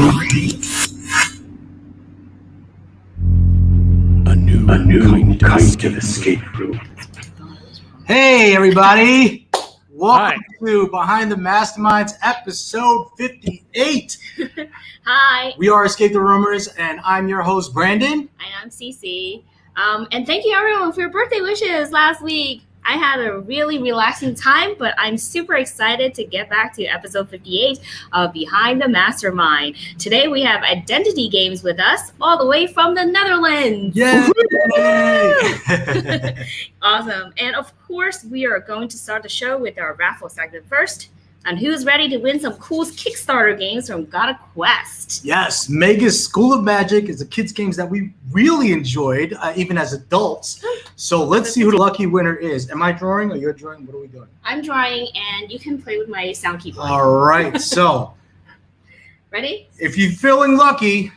A new kind of escape room. Hey, everybody. Welcome to Behind the Masterminds, episode 58. Hi. We are ESCAPETHEROOMers, and I'm your host, Brandon. And I'm Cece. And thank you, everyone, for your birthday wishes last week. I had a really relaxing time, but I'm super excited to get back to episode 58 of Behind the Mastermind. Today, we have Identity Games with us, all the way from the Netherlands. Yay! Awesome. And of course, we are going to start the show with our raffle segment first. And who's ready to win some cool Kickstarter games from Got a Quest? Yes, Magus School of Magic is a kids' games that we really enjoyed, even as adults. So let's see who the lucky winner is. Am I drawing or you're drawing? What are we doing? I'm drawing, and you can play with my sound keyboard. All right, so. Ready? If you're feeling lucky,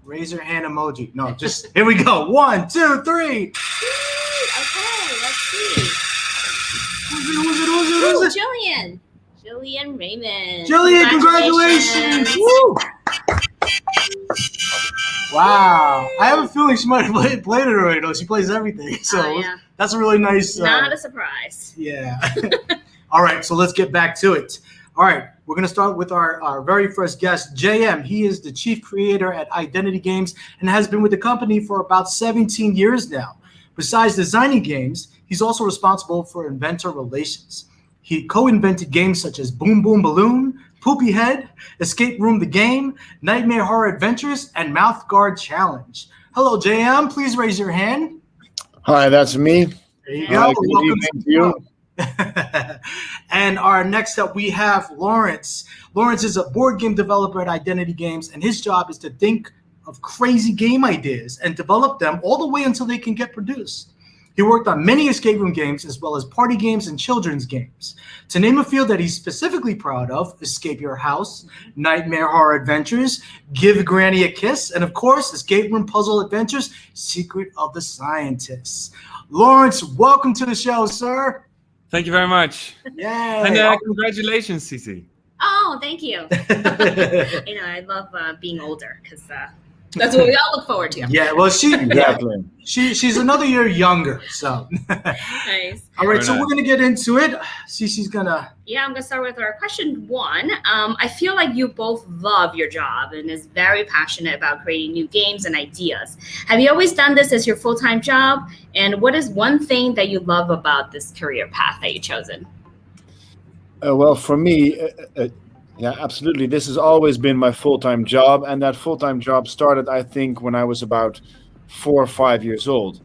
raise your hand emoji. No, just, here we go. 1, 2, 3. Okay, let's see. Who's it? Jillian. Jillian Raymond. Jillian, congratulations! Woo! Wow. I have a feeling she might have played it already, though. She plays everything. So that's a really nice... Not a surprise. Yeah. All right, so let's get back to it. All right, we're going to start with our very first guest, JM. He is the chief creator at Identity Games and has been with the company for about 17 years now. Besides designing games, he's also responsible for inventor relations. He co-invented games such as Boom Boom Balloon, Poopy Head, Escape Room the Game, Nightmare Horror Adventures, and Mouth Guard Challenge. Hello, JM. Please raise your hand. Hi, that's me. There you go. Good evening to you. And our next up, we have Lawrence. Lawrence is a board game developer at Identity Games, and his job is to think of crazy game ideas and develop them all the way until they can get produced. He worked on many escape room games as well as party games and children's games. To name a few that he's specifically proud of, Escape Your House, Nightmare Horror Adventures, Give Granny a Kiss, and of course, Escape Room Puzzle Adventures, Secret of the Scientists. Lawrence, welcome to the show, sir. Thank you very much. Yay. And congratulations, Cece. Oh, thank you. I love being older because that's what we all look forward to. Yeah, well, Exactly. she's another year younger, so. Nice. All right, so we're going to get into it. Cece's going to. Yeah, I'm going to start with our question 1. I feel like you both love your job and is very passionate about creating new games and ideas. Have you always done this as your full-time job? And what is one thing that you love about this career path that you've chosen? Well, for me, yeah, absolutely. This has always been my full-time job, and that full-time job started, I think, when I was about 4 or 5 years old.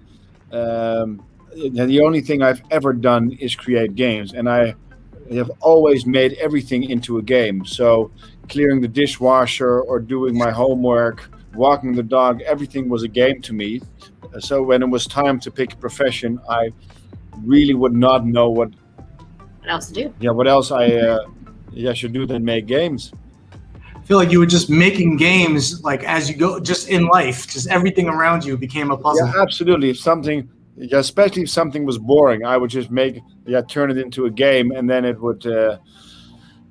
The only thing I've ever done is create games, and I have always made everything into a game. So clearing the dishwasher or doing my homework, walking the dog, everything was a game to me. So when it was time to pick a profession, I really would not know what else to do. Yeah, what else I should do than make games. I feel like you were just making games like as you go, just in life, just everything around you became a puzzle. Yeah, absolutely. If something, especially if something was boring, I would just turn it into a game, and then it would,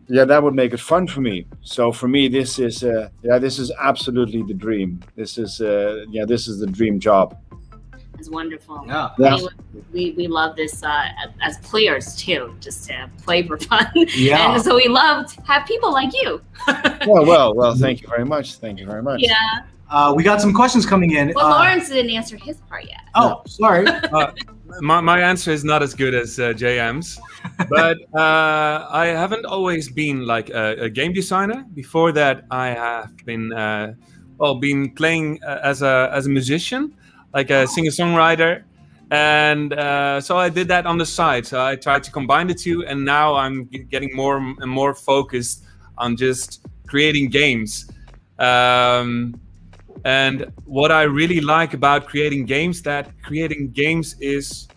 that would make it fun for me. So for me, this is absolutely the dream. This is the dream job. It's wonderful. Yeah. We love this as players too, just to play for fun. Yeah. And so we love to have people like you. well, thank you very much. Yeah. We got some questions coming in. Well, Lawrence didn't answer his part yet. Oh, sorry. My answer is not as good as JM's, but I haven't always been like a game designer. Before that, I have been playing as a musician, like a singer-songwriter. And so I did that on the side. So I tried to combine the two, and now I'm getting more and more focused on just creating games. And what I really like about creating games, that creating games is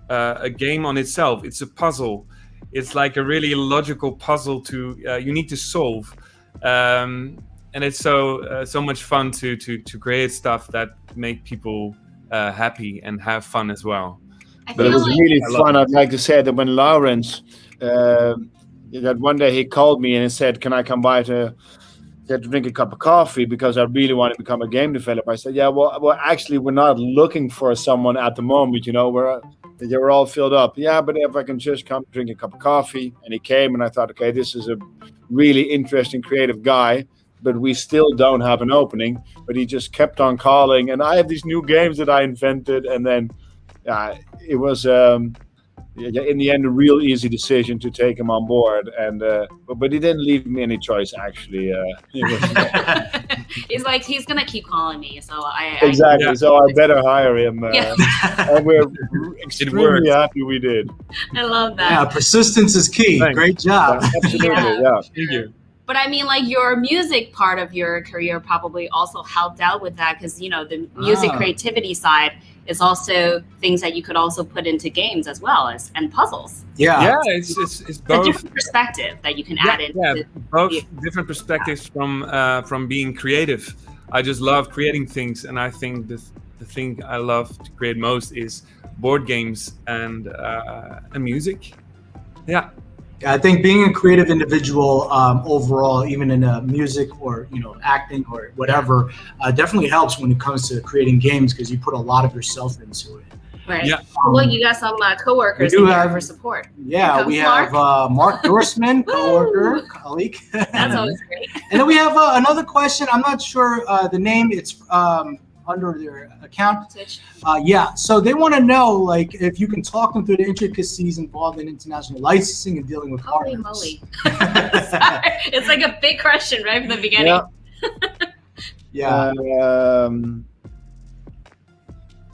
a game on itself. It's a puzzle. It's like a really logical puzzle you need to solve. And it's so much fun to create stuff that make people happy and have fun as well. But it was really fun. I'd like to say that when Lawrence, that one day he called me and he said, "Can I come by to get to drink a cup of coffee because I really want to become a game developer. I said, yeah, well, actually, we're not looking for someone at the moment. We're all filled up. Yeah, but if I can just come drink a cup of coffee. And he came, and I thought, okay, this is a really interesting, creative guy, but we still don't have an opening. But he just kept on calling, and I have these new games that I invented, and then it was in the end a real easy decision to take him on board. And but he didn't leave me any choice, actually. He's like, he's gonna keep calling me, so exactly. So I better hire him. And we're extremely happy we did. I love that. Yeah, persistence is key. Thanks. Great job. Absolutely, yeah. Thank you. But I mean, like, your music part of your career probably also helped out with that, because the music creativity side is also things that you could also put into games as well as and puzzles. Yeah, it's both a different perspective that you can add in. Yeah, both different perspectives from being creative. I just love creating things, and I think the thing I love to create most is board games and music. Yeah. I think being a creative individual overall, even in music or acting or whatever, definitely helps when it comes to creating games, because you put a lot of yourself into it. Right. Yeah. Well, you got some coworkers in here for support. Yeah, we have Mark Dorsman, coworker, colleague. That's always great. And then we have another question. I'm not sure the name. It's under their account. So they want to know, like, if you can talk them through the intricacies involved in international licensing and dealing with Holy partners. moly. Sorry. It's like a big question right from the beginning. Yeah.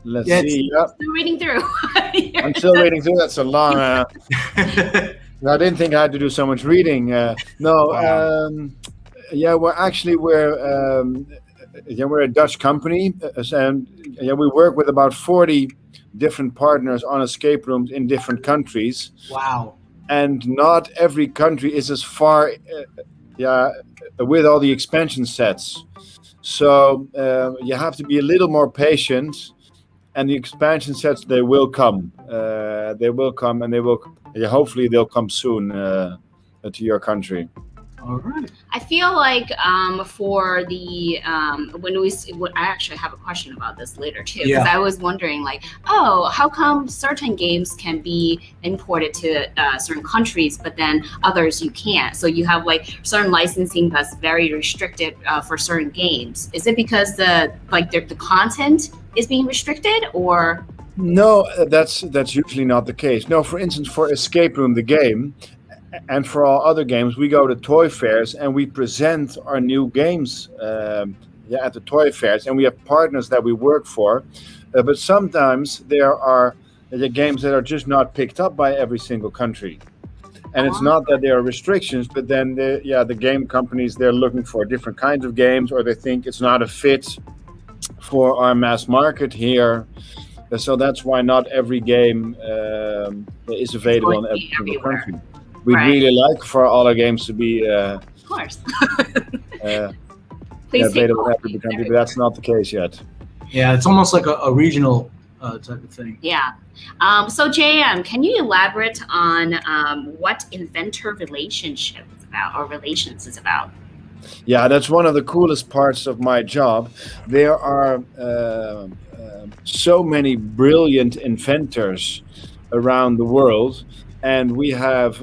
Let's see. Yep. Still reading through. I'm still reading through. That's a long. I didn't think I had to do so much reading. We're a Dutch company, and we work with about 40 different partners on escape rooms in different countries. Wow. And not every country is as far with all the expansion sets. So you have to be a little more patient, and the expansion sets, they will come. They will come, and hopefully they'll come soon to your country. All right. I feel like for the I actually have a question about this later too, because I was wondering, like, how come certain games can be imported to certain countries, but then others you can't? So you have like certain licensing that's very restricted for certain games. Is it because the content is being restricted, or? No, that's usually not the case. No, for instance, for Escape Room, the game, and for all other games, we go to toy fairs and we present our new games at the toy fairs, and we have partners that we work for. But sometimes there are the games that are just not picked up by every single country. And it's not that there are restrictions, but then the game companies, they're looking for different kinds of games, or they think it's not a fit for our mass market here. So that's why not every game is available in every single country. We'd really like for all our games to be of course. available in every country, but that's not the case yet. Yeah, it's almost like a regional type of thing. Yeah. So JM, can you elaborate on what inventor relationship is about, or relations is about? Yeah, that's one of the coolest parts of my job. There are so many brilliant inventors around the world. And we have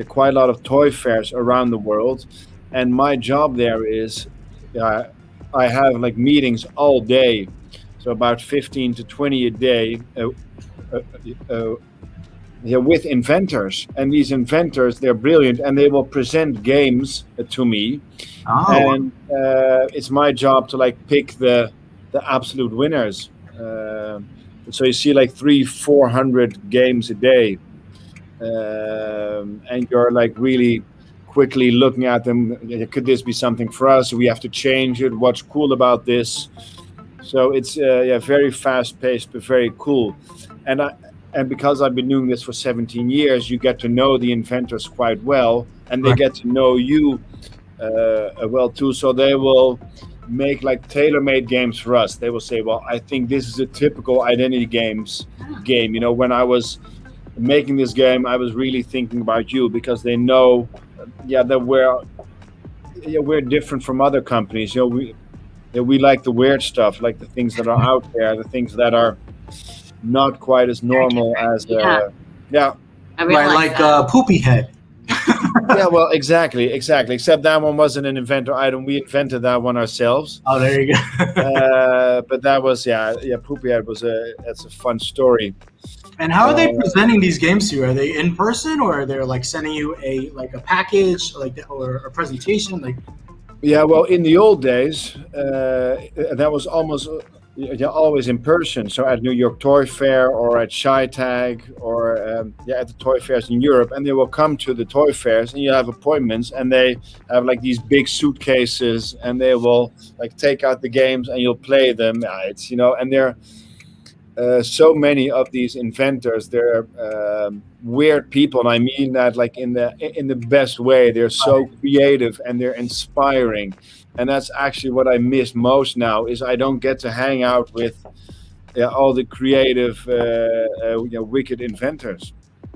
quite a lot of toy fairs around the world. And my job there is, I have like meetings all day. So about 15 to 20 a day with inventors. And these inventors, they're brilliant, and they will present games to me. And it's my job to like pick the absolute winners. So you see like 300-400 games a day. And you're like really quickly looking at them. Could this be something for us? We have to change it. What's cool about this? So it's very fast paced, but very cool. And because I've been doing this for 17 years, you get to know the inventors quite well, and they get to know you well too. So they will make like tailor-made games for us. They will say, well, I think this is a typical identity game. When I was making this game, I was really thinking about you, because they know that we're different from other companies. We like the weird stuff, like the things that are out there, the things that are not quite as normal as yeah. I really Right, that. Poopy Head. Yeah, well, exactly. Except that one wasn't an inventor item. We invented that one ourselves. Oh, there you go. But that was Poopy Head that's a fun story. And how are they presenting these games to you? Are they in person, or are they like sending you a package, or a presentation? Like, yeah, well, in the old days, that was almost always in person. So at New York Toy Fair or at ShyTag or at the toy fairs in Europe, and they will come to the toy fairs, and you have appointments, and they have like these big suitcases, and they will like take out the games, and you'll play them. It's and they're so many of these inventors. They're weird people, and I mean that like in the best way. They're so creative and they're inspiring. And that's actually what I miss most now, is I don't get to hang out with all the creative, wicked inventors.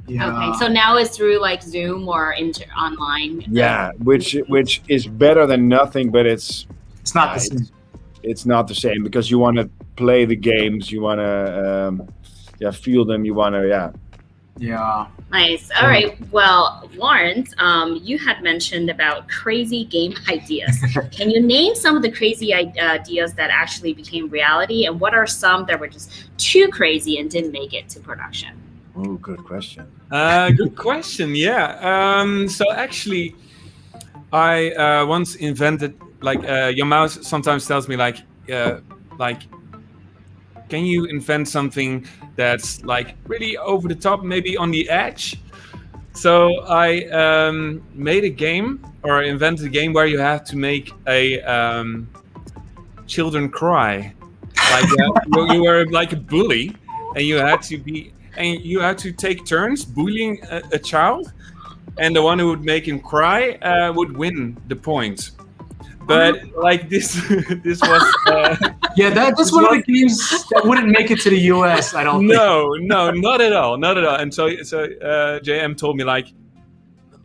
yeah. Okay, so now it's through like Zoom or online. Yeah, which is better than nothing, but it's not the same. It's not the same, because you want to play the games, you want to feel them, you want to Yeah. Nice. All right. Well, Lawrence, you had mentioned about crazy game ideas. Can you name some of the crazy ideas that actually became reality, and what are some that were just too crazy and didn't make it to production? Oh, good question. Good question. Yeah. So actually, I once invented your mouse sometimes tells me like, can you invent something that's like really over the top, maybe on the edge? So I made a game, or invented a game where you have to make a children cry. Like you were like a bully, and you had to take turns bullying a child, and the one who would make him cry would win the point. But like this was Yeah, that's one of the games that wouldn't make it to the US, I don't think. No, not at all. And so JM told me like,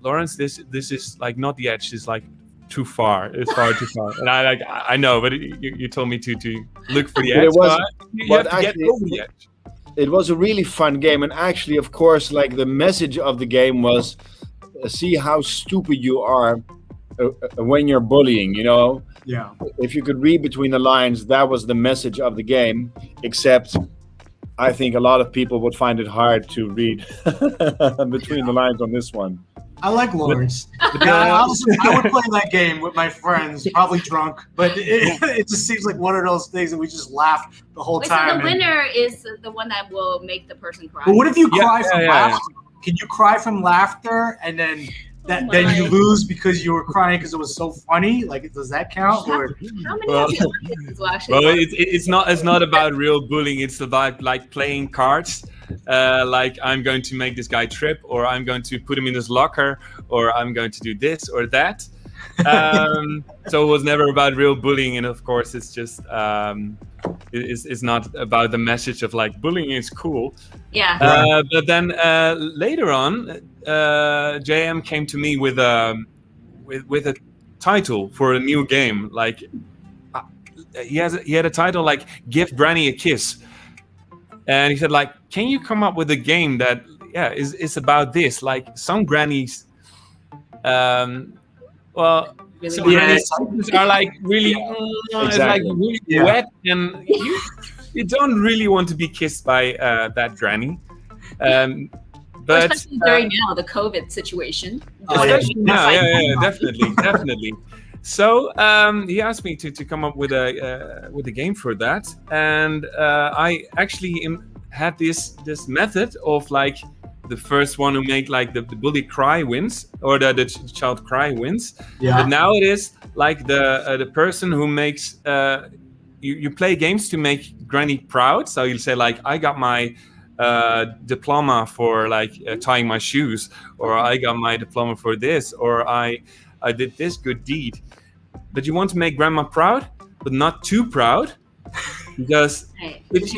Lawrence, this is like not the edge. It's like too far. It's far too far. And I know, but you told me to look for the edge. You have to get over the edge. It was a really fun game, and actually, of course, like the message of the game was, see how stupid you are when you're bullying, Yeah. If you could read between the lines, that was the message of the game, except I think a lot of people would find it hard to read between the lines on this one. I like Lawrence. I would play that game with my friends, probably drunk, but it just seems like one of those things that we just laugh the whole time. So the winner is the one that will make the person cry. But what if you cry from laughter? Yeah. Can you cry from laughter and then then you lose because you were crying because it was so funny? Like, does that count? Or How many of the audience will actually? Well, it's not about real bullying. It's about like playing cards. Like, I'm going to make this guy trip, or I'm going to put him in his locker, or I'm going to do this or that. So it was never about real bullying, and of course, it's just it's not about the message of like bullying is cool. Yeah. But then later on, JM came to me with a title for a new game. Like he had a title like "Give Granny a Kiss," and he said like, "Can you come up with a game that is about this? Like some grannies, Really some grannies are like really, it's like really wet, and you don't really want to be kissed by that granny." But especially during now the COVID situation. especially now, definitely. So he asked me to come up with a game for that, and I actually had this method of like the first one who make like the bully cry wins, or the child cry wins. Yeah. But now it is like the person who makes you play games to make granny proud. So you'll say like, I got my diploma for like tying my shoes, or I got my diploma for this, or I did this good deed. But you want to make grandma proud, but not too proud, because if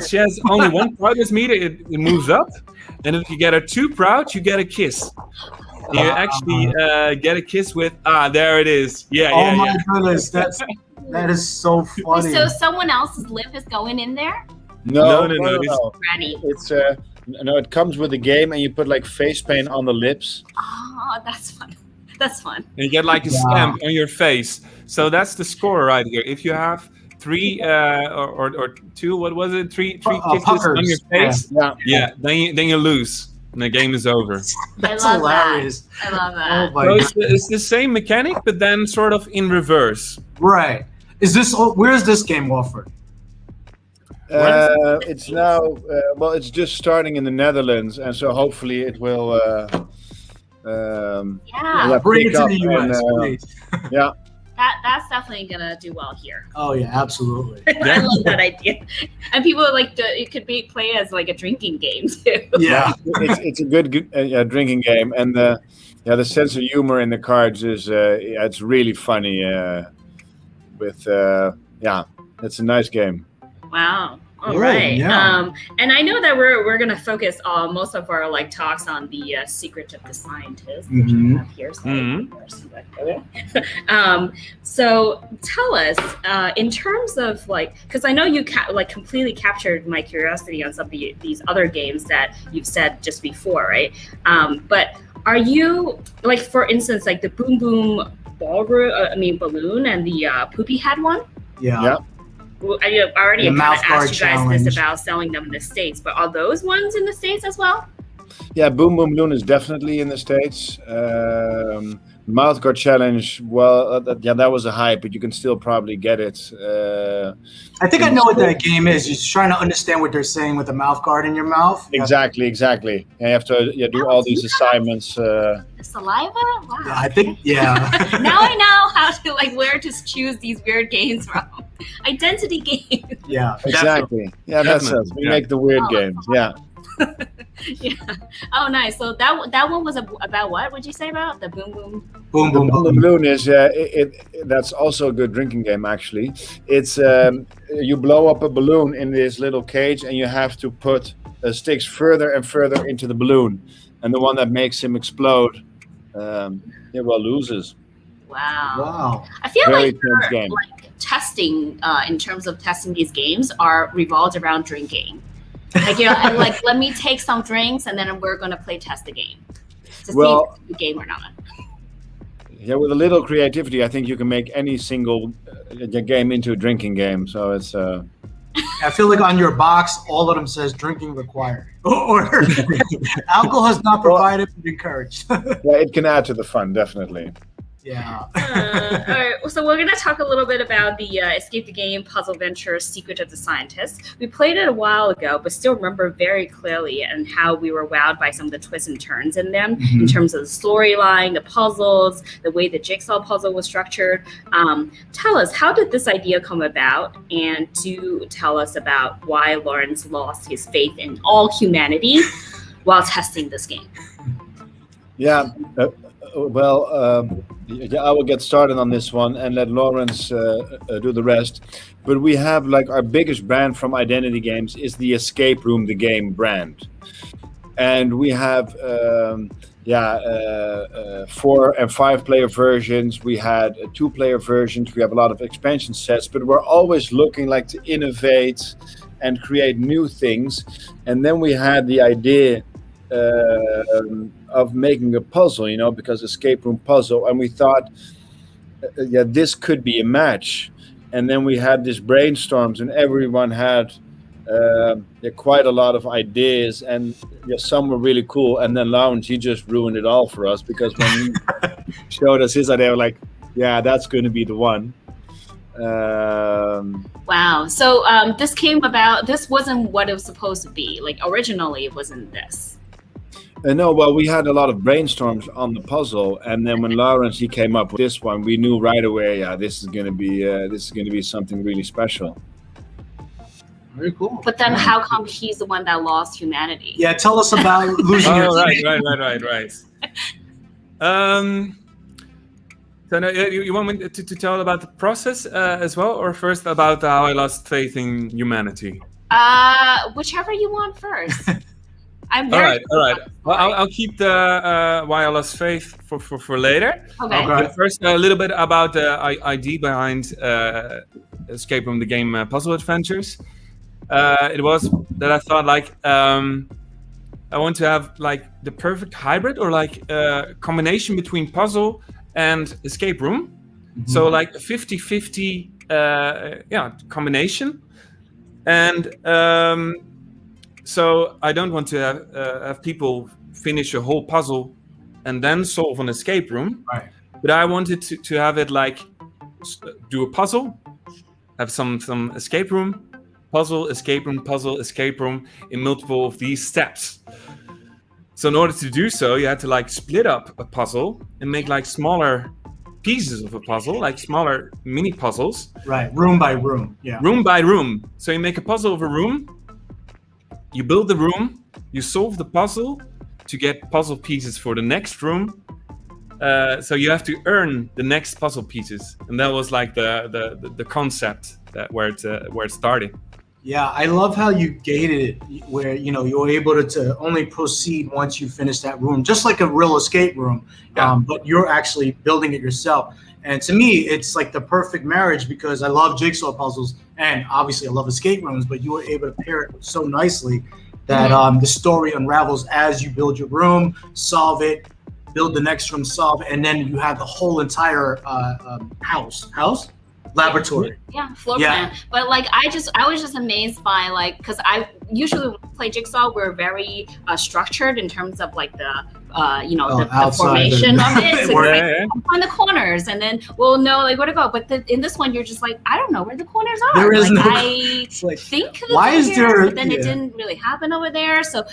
she has only one proudness meter, it moves up, and if you get her too proud, you get a kiss. You actually get a kiss with. There it is. Yeah, Oh yeah, my yeah. goodness, that is so funny. So someone else's lip is going in there? No. Ready. It's no, it comes with the game, and you put like face paint on the lips. Oh, that's fun. That's fun. And you get like a stamp on your face. So that's the score right here. If you have 3 or 2, what was it? Three kisses puckers. on your face. Yeah. Then you lose, and the game is over. That's I love hilarious. That. I love Oh that. my So god. it's the same mechanic, but then sort of in reverse. Right. Where is this game offered? It's now it's just starting in the Netherlands, and so hopefully it will. Yeah. Bring it pick to up the US, please. Yeah. That's definitely gonna do well here. Oh yeah, absolutely. I love that idea. And people it could be played as like a drinking game too. Yeah. It's a good drinking game, and the sense of humor in the cards is it's really funny. It's a nice game. Wow. All Yeah, right. yeah. And I know that we're gonna focus most of our like talks on the secret of the scientist, which I have here. So, so tell us in terms of because I know you completely captured my curiosity on some of these other games that you've said just before, right? But are you for instance, like the Boom Boom balloon and the Poopy Head one? Yeah. I already The kind of mouth guard asked you guys challenge. this about selling them in the States, but are those ones in the States as well? Yeah, Boom Boom Balloon is definitely in the States. Mouth guard challenge, that was a hype, but you can still probably get it. I think I know what that game is. You're just trying to understand what they're saying with the mouth guard in your mouth. Exactly. And you have to do all these assignments. The saliva? Wow. Yeah, I think, yeah. Now I know how to where to choose these weird games from. Identity games. Yeah. Exactly. Yeah, that's us. Definitely. We Yeah. make the weird games. Yeah. Yeah. Oh, nice. So that one was about what would you say about the Boom Boom? Boom, The boom, Boom boom. Balloon is that's also a good drinking game actually. It's you blow up a balloon in this little cage, and you have to put sticks further and further into the balloon, and the one that makes him explode, loses. Wow. Wow. I feel Very like your tense game. testing in terms of testing these games are revolved around drinking. And let me take some drinks and then we're gonna play test the game to see if it's a game or not. Yeah, with a little creativity, I think you can make any single game into a drinking game. So it's. I feel like on your box, all of them says drinking required. Or alcohol is not provided but encouraged. Yeah, it can add to the fun, definitely. Yeah. All right, so we're going to talk a little bit about the Escape the Game Puzzle Venture Secret of the Scientist. We played it a while ago, but still remember very clearly and how we were wowed by some of the twists and turns in them in terms of the storyline, the puzzles, the way the jigsaw puzzle was structured. Tell us, how did this idea come about? And do tell us about why Lawrence lost his faith in all humanity while testing this game. Yeah. I will get started on this one and let Lawrence do the rest. But we have our biggest brand from Identity Games is the Escape Room, the game brand. And we have 4 and 5 player versions. We had 2 player versions. We have a lot of expansion sets, but we're always looking to innovate and create new things. And then we had the idea of making a puzzle, because escape room puzzle, and we thought, this could be a match. And then we had these brainstorms, and everyone had quite a lot of ideas, and some were really cool. And then Lawrence, he just ruined it all for us, because when he showed us his idea, we're like, yeah, that's going to be the one. Wow. So this came about. This wasn't what it was supposed to be. Originally, it wasn't this. No, well, we had a lot of brainstorms on the puzzle, and then when Lawrence he came up with this one, we knew right away, this is going to be something really special. Very cool. But then, how come he's the one that lost humanity? Yeah, tell us about losing your Right. So now, you want me to tell about the process as well, or first about how I lost faith in humanity? Whichever you want first. I'm All very. right. Well, I'll keep the Why I Lost Faith for later. Okay. But first, a little bit about the idea behind Escape Room, the game Puzzle Adventures. It was that I thought like I want to have like the perfect hybrid or like a combination between puzzle and escape room. So like a 50-50 combination. And so I don't want to have people finish a whole puzzle and then solve an escape room. Right. But I wanted to have it like do a puzzle, have some escape room, puzzle, escape room in multiple of these steps. So in order to do so, you had to like split up a puzzle and make like smaller pieces of a puzzle, like smaller mini puzzles. Right, room by room. Yeah. Room by room. So you make a puzzle of a room, you build the room, you solve the puzzle to get puzzle pieces for the next room. So you have to earn the next puzzle pieces, and that was like the concept that where it started. Yeah, I love how you gated it, where you were able to only proceed once you finish that room, just like a real escape room. Yeah. But you're actually building it yourself. And to me, it's like the perfect marriage because I love jigsaw puzzles, and obviously I love escape rooms. But you were able to pair it so nicely that the story unravels as you build your room, solve it, build the next room, solve, and then you have the whole entire house. Laboratory. Yeah, floor plan. But like I was just amazed by like, because I usually when we play jigsaw, we're very structured in terms of like the the formation of it. So like, find the corners, and then we'll know like where to go. But in this one, you're just like, I don't know where the corners are. There is I think why is there? But then it didn't really happen over there. So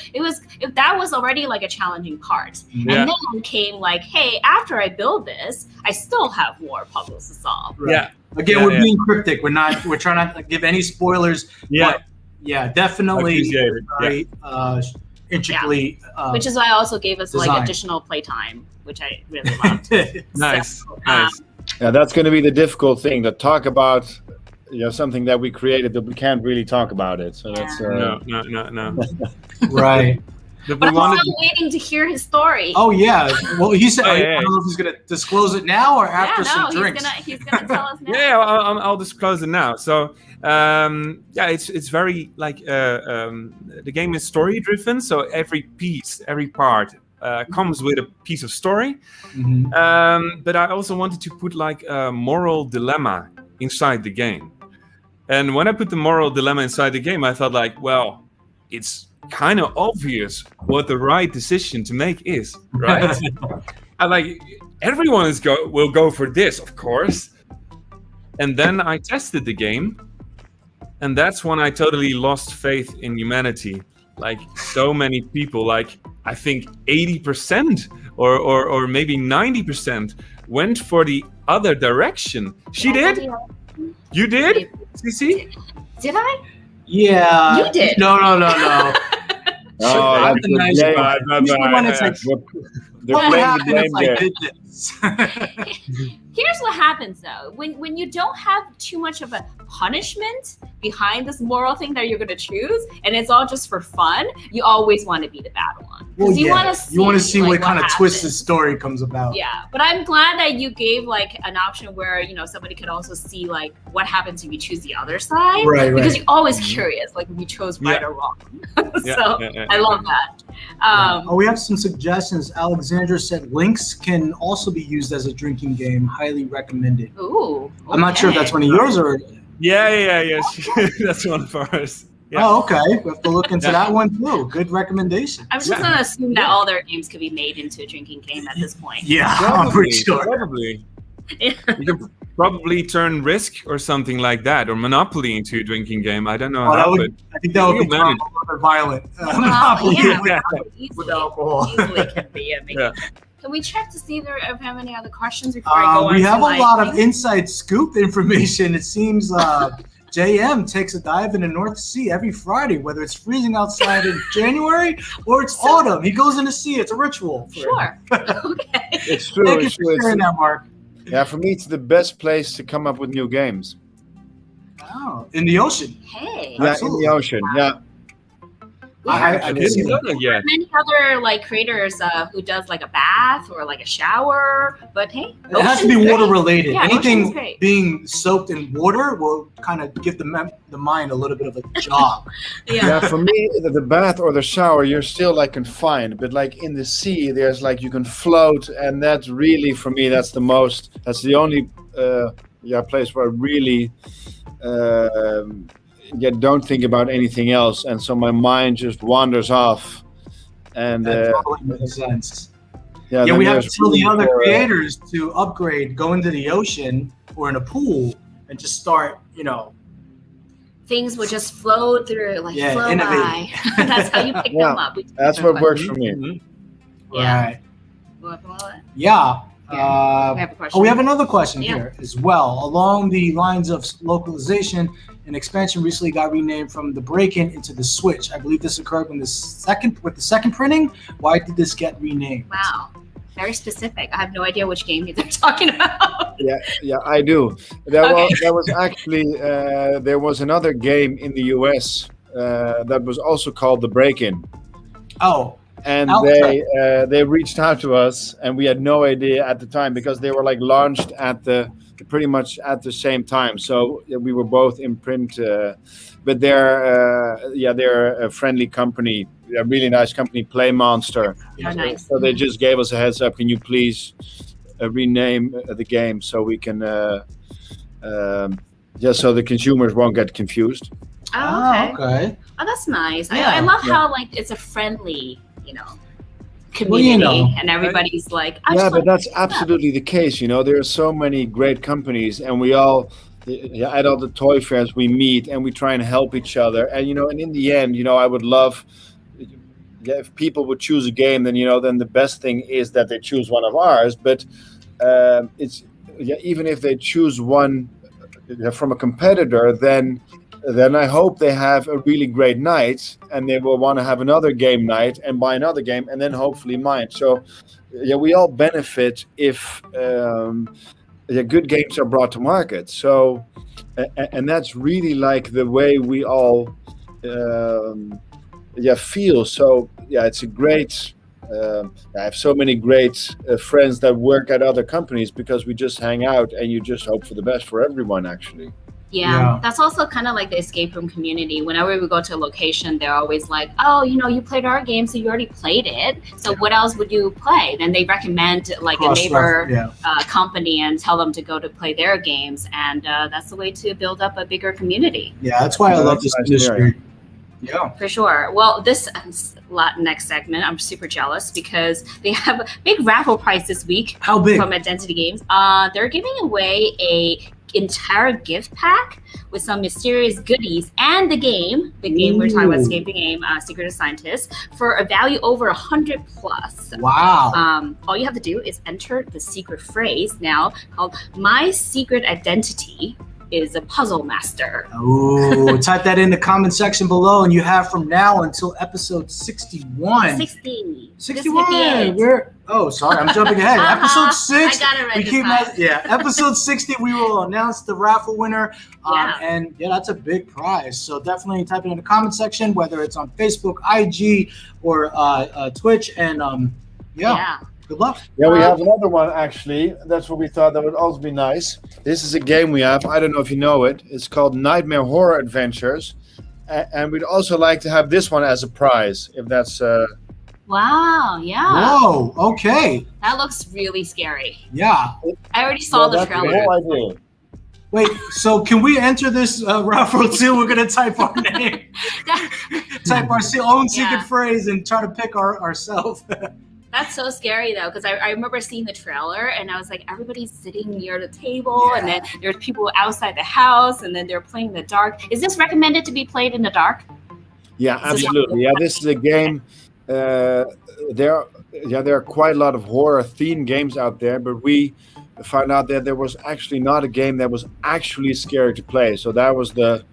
that was already like a challenging part. Yeah. And then came like, hey, after I build this, I still have more puzzles to solve. Right. Yeah. Again, we're being cryptic. We're trying not to give any spoilers. Yeah. But yeah, definitely very intricately. Which is why I also gave us designed. like additional playtime, which I really loved. Nice. Yeah, that's going to be the difficult thing, to talk about something that we created that we can't really talk about it. So that's No. Right. But I'm still waiting to hear his story. Oh yeah. Well, he said I don't know if he's gonna disclose it now or after some drinks. He's gonna tell us now. Yeah, I'll disclose it now. So it's very like the game is story driven. So every piece, every part comes with a piece of story. But I also wanted to put like a moral dilemma inside the game. And when I put the moral dilemma inside the game, I thought like, well, it's kind of obvious what the right decision to make is, right? And like everyone will go for this, of course. And then I tested the game, and that's when I totally lost faith in humanity. Like so many people, like I think 80% or maybe 90% went for the other direction. She did? You did? CC? Did I? Yeah. You did. No. Oh, that's a nice guy. What would happen if I did this? Here's what happens though. When you don't have too much of a punishment behind this moral thing that you're going to choose, and it's all just for fun, you always want to be the bad one. Well, you want to see what kind of twist the story comes about. Yeah, but I'm glad that you gave like an option where somebody could also see like what happens if you choose the other side, right? Because you're always curious, like if you chose right or wrong. I love that. We have some suggestions. Alexandra said links can also be used as a drinking game. Highly recommended. Ooh, okay. I'm not sure if that's one of yours or. Yeah. That's one of ours. Yeah. Oh, okay. We have to look into that one too. Good recommendation. I'm just gonna assume that all their games could be made into a drinking game at this point. Yeah, I'm pretty sure. Probably. You could probably turn Risk or something like that, or Monopoly into a drinking game. I don't know how. I think that would be rather violent. Monopoly with alcohol. Easily can be. Can we check to see if we have any other questions before I go on? We have a lot of inside scoop information. It seems JM takes a dive in the North Sea every Friday, whether it's freezing outside in January or it's autumn. He goes in the sea. It's a ritual. Sure. Okay. It's true. Thank you for sharing that, Mark. Yeah, for me, it's the best place to come up with new games. Oh, in the ocean. Hey. Yeah, absolutely. In the ocean. Yeah. I I can see didn't that. know that yet. Many other like creators who does like a bath or like a shower, but hey, It has to be ocean's water great. related. Yeah, ocean's Anything great. being soaked in water will kind of give the mind a little bit of a jog. Yeah, for me, the bath or the shower, you're still like confined. But like in the sea, there's like you can float, and that's really for me. That's the only place where I really don't think about anything else, and so my mind just wanders off. And That totally makes sense. yeah, Yeah, then we have to there's tell the room other for, creators to upgrade, go into the ocean or in a pool, and just start, Things would just flow through, like Yeah, flow innovate. by. That's how you pick Yeah, them up. that's what works for me. Mhm. Yeah. Right. What? Yeah. We have a question. Oh, we have another question Yeah. here as well. Along the lines of localization, an expansion recently got renamed from the Break-In into the Switch. I believe this occurred with the second printing. Why did this get renamed? Wow. Very specific. I have no idea which game they're talking about. Yeah, I do. There was actually there was another game in the US that was also called the Break-In. Oh, And Okay. they reached out to us, and we had no idea at the time because they were like launched at pretty much at the same time. So we were both in print, but they're a friendly company, a really nice company, Play Monster. Oh, nice. So they just gave us a heads up. Can you please rename the game so we can, so the consumers won't get confused. Oh, okay. okay. Oh, that's nice. Yeah. I love Yeah. how like it's a friendly, community, and everybody's like, I Yeah, just but wanna that's pick this up. absolutely the case. There are so many great companies, and we all, at all the toy fairs, we meet and we try and help each other. And and in the end, I would love, if people would choose a game, then then the best thing is that they choose one of ours. But it's even if they choose one from a competitor, then I hope they have a really great night, and they will want to have another game night and buy another game, and then hopefully mine. So, we all benefit if good games are brought to market. So, and that's really like the way we all feel. So, it's a great. I have so many great friends that work at other companies because we just hang out, and you just hope for the best for everyone, actually. Yeah. That's also kind of like the escape room community. Whenever we go to a location, they're always like, oh, you played our game, so you already played it. So what else would you play? Then they recommend like a neighbor company and tell them to go to play their games. And that's the way to build up a bigger community. Yeah, that's why I love this industry. Yeah. For sure. Well, this next segment, I'm super jealous because they have a big raffle prize this week. How big? From Identity Games. They're giving away a entire gift pack with some mysterious goodies and the game we're talking about, escaping game, Secret of Scientists, for a value over 100 plus. Wow. All you have to do is enter the secret phrase now called "My Secret Identity is a Puzzle Master." Oh, type that in the comment section below, and you have from now until episode 61. 60. 61. Sorry, I'm jumping ahead. Episode 6. I got it right this time. Episode 60, we will announce the raffle winner. Yeah. And that's a big prize. So definitely type it in the comment section, whether it's on Facebook, IG, or Twitch. And good luck. Yeah, we have another one actually. That's what we thought that would also be nice. This is a game we have. I don't know if you know it. It's called Nightmare Horror Adventures. And we'd also like to have this one as a prize, if that's... Wow, yeah. Whoa, okay. That looks really scary. Yeah. I already saw the that's trailer. the whole idea. Wait, so can we enter this raffle too? We're going to type our name, type our own secret phrase, and try to pick ourselves. That's so scary though, because I remember seeing the trailer and I was like, everybody's sitting near the table, and then there's people outside the house, and then they're playing in the dark. Is this recommended to be played in the dark? Yeah, absolutely. Yeah, this is a game. There are quite a lot of horror themed games out there, but we found out that there was actually not a game that was actually scary to play. So that was the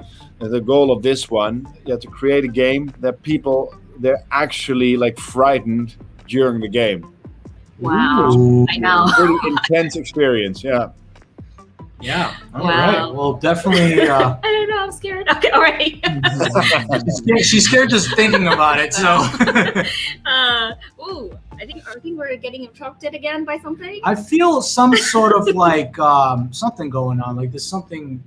goal of this one. You have to create a game that they're actually like frightened during the game. Wow. Ooh. I know. Pretty intense experience. Yeah. Yeah. All Wow. right. Well, definitely. I don't know. I'm scared. Okay. All right. She's scared just thinking about it. So. Ooh. I think we're getting interrupted again by something. I feel some sort of like something going on. Like there's something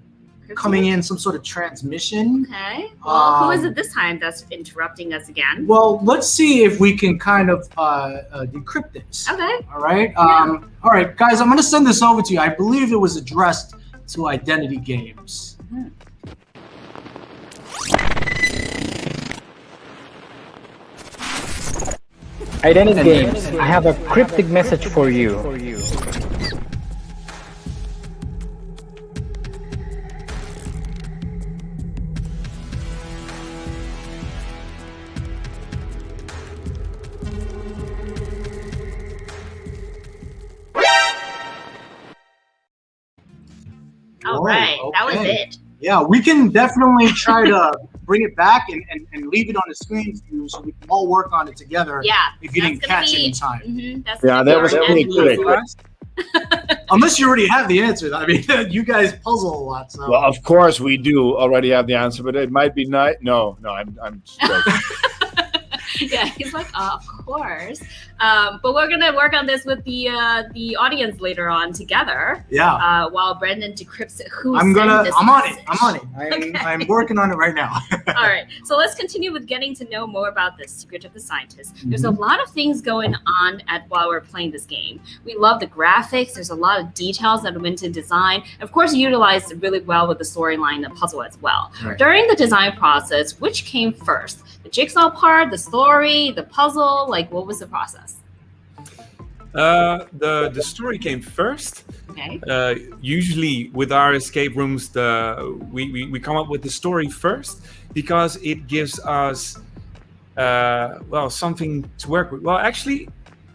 coming in, some sort of transmission. Okay. Well, who is it this time that's interrupting us again? Well, let's see if we can kind of decrypt this. Okay. All right. All right, guys. I'm going to send this over to you. I believe it was addressed to Identity Games. Mhm. Identity Games, I have a cryptic message for you. All right. That was okay. it. Yeah, we can definitely try to bring it back and leave it on the screen for you so we can all work on it together. Yeah. If you didn't catch it in time. That's Yeah, that was really quick. Unless you already have the answer. I mean, you guys puzzle a lot. So. Well, of course we do already have the answer, but it might be nice. No, I'm joking. Yeah, he's like, of course. But we're gonna work on this with the audience later on together. Yeah. While Brendan decrypts who I'm sent this on message. it. I'm on it. I'm working on it right now. All right, so let's continue with getting to know more about the Secret of the Scientist. There's a lot of things going on while we're playing this game. We love the graphics. There's a lot of details that went into design. Of course, you utilized it really well with the storyline and puzzle as well. Right. During the design process, which came first? The jigsaw part, the story, the puzzle? Like, what was the process? The story came first. Okay. Usually with our escape rooms, we come up with the story first because it gives us something to work with. Well, actually,